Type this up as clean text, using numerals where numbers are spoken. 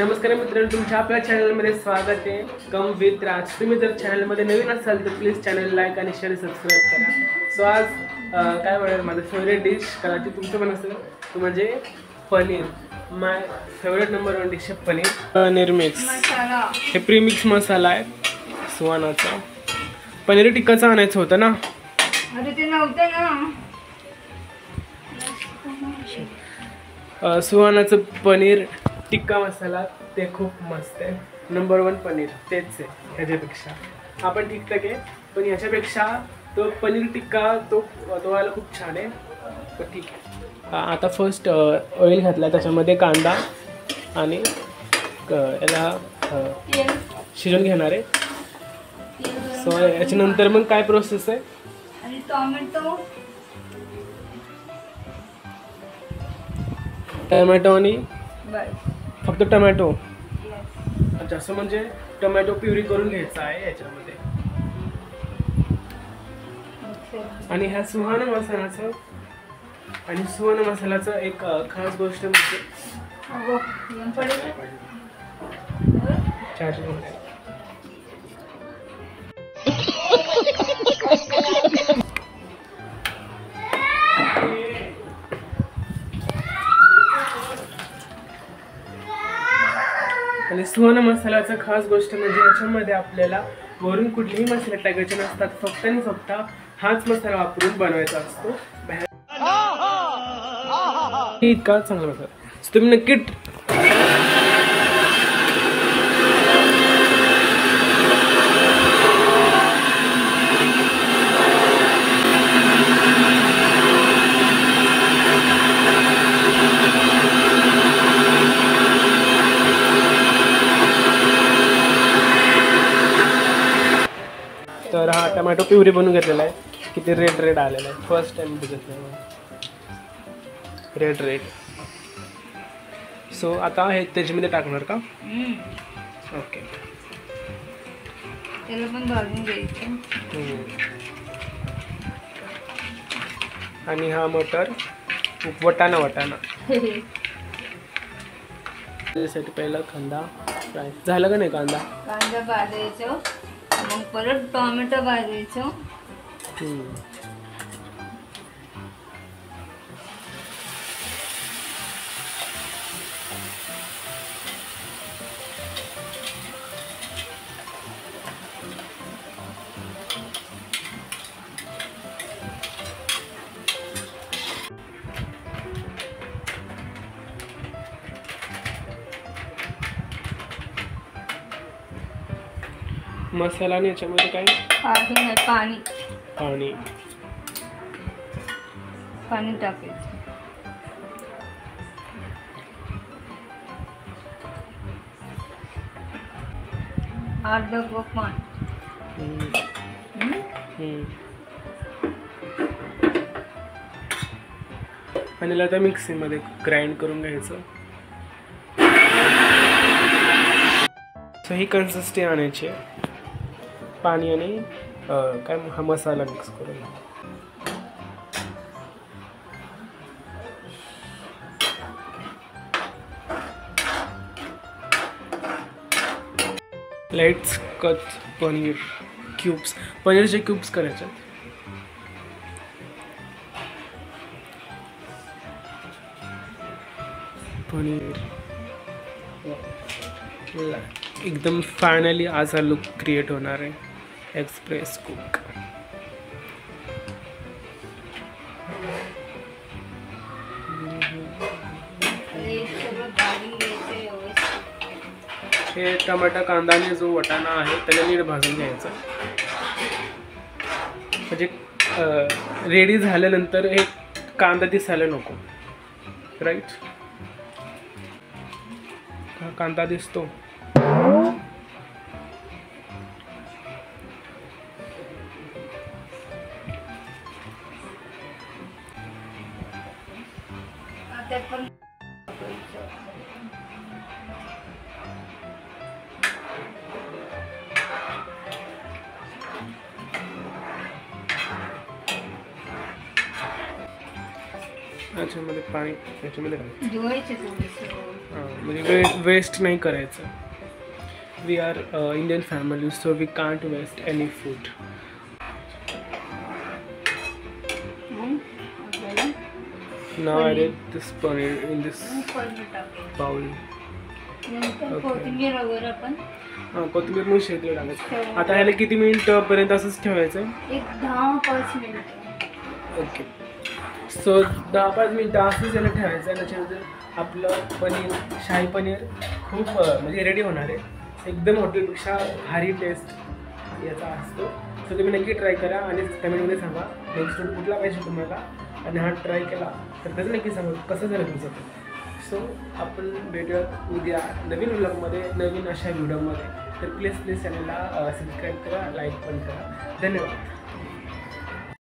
नमस्कार मित्रांनो, तुमच्या आपल्या चॅनलमध्ये स्वागत आहे. कम विथ राज. तुम्ही जर चॅनलमध्ये नवीन असाल तर प्लीज चॅनल लाईक आणि शेअर सबस्क्राईब करा. सो आज काय म्हणणार, माझं फेवरेट डिश कदाचित तुमचं पण असेल, तो म्हणजे पनीर. माय फेवरेट नंबर 1 डिश आहे पनीर मिक्स. हे प्रीमिक्स मसाला आहे सुहानाचा. पनीर टिक्काचं आणायचं होतं ना. अरे ते नव्हतं ना. सुहानाचं पनीर टिक्का मसाला ते खूप मस्त आहे. नंबर 1 पनीर तेच आहे. ह्याच्यापेक्षा आपण ठीक आहे, पण ह्याच्यापेक्षा तो पनीर टिक्का तो व्हायला खूप छान आहे. तर ठीक आहे. आता फर्स्ट ऑइल घातला, त्याच्यामध्ये कांदा आणि याला शिजवून घेणार आहे. सो याच्यानंतर मग काय प्रोसेस आहे. आणि टोमॅटो आणि फक्त टोमॅटो. Yes. अच्छा, असं म्हणजे टोमॅटो प्युरी करून घ्यायचा आहे याच्यामध्ये. आणि ह्या सुहाना मसाल्याचं एक खास गोष्ट म्हणजे आणि सुहाना मसाल्याचं खास गोष्ट म्हणजे याच्यामध्ये आपल्याला वरून कुठलेही मसाले टाकायचे नसतात. फक्त आणि फक्त हाच मसाला वापरून बनवायचा असतो. इतका चांगला मसाला तुम्ही नक्की तर हा टोमॅटो प्युरी बनवून घेतलेला आहे. किती रेड आलेला आहे. फर्स्ट टाइम बघितलं रेड. सो आता हे त्याच्यामध्ये टाकणार का. ओके. त्याला पण भाजून घ्यायचं. आणि हा मटर वटाणा त्यासाठी पहिला कांदा फ्राय झाला का नाही. कांदा भाजायचं, मग परत टोमॅटो भाजायचं. मसाला आणि याच्यामध्ये काय पाणी टाकायचं. अर्धा कप पाणी. आणि आता मिक्सीमध्ये ग्राइंड करून घ्यायचं. सो ही कन्सिस्टन्सी आणायची आहे. पाणी आणि काय हा मसाला मिक्स करून. Let's cut paneer cubes. पनीरचे क्यूब्स करायचे. पनीर एकदम फायनली असा लुक क्रिएट होणार आहे. Express cook. हे टमाटा कांदाने जो वटाणा आहे त्याला नीट भाजून घ्यायचा. म्हणजे रेडी झाल्यानंतर हे कांदा दिसायला नको. राईट. कांदा दिसतो. याच्यामध्ये पाणी याच्यामध्ये घालायचं. धुवायचे थोडेसे. म्हणजे वेस्ट नाही करायचं. We are Indian family so we can't waste any food. मग आपल्याला now add this paneer in this paneer टाकायचं. बाउल. नंतर Okay. कोथिंबीर वगैरे आपण कोथिंबीर पण शेतलं टाकायचं. आता ह्याला किती मिनिटपर्यंत असंच ठेवायचं? एक 10-5 मिनिटं. ओके. सो 10-5 मिनिटं असंच याला ठेवायचं आहे. त्याच्यानंतर आपलं पनीर शाही पनीर खूप म्हणजे रेडी होणार आहे. एकदम हॉटेलपेक्षा भारी टेस्ट याचा असतो. सो तुम्ही नक्की ट्राय करा आणि कमेंटमध्ये सांगा नेक्स्ट फूड कुठला पाहिजे तुम्हाला, आणि हा ट्राय केला तर त्याचं नक्की सांगा कसं झालं तुमचं. सो आपण भेटूया उद्या नवीन व्लॉगमध्ये, नवीन अशा व्हिडिओमध्ये. तर प्लीज चॅनलला सबस्क्राईब करा, लाईक पण करा. धन्यवाद.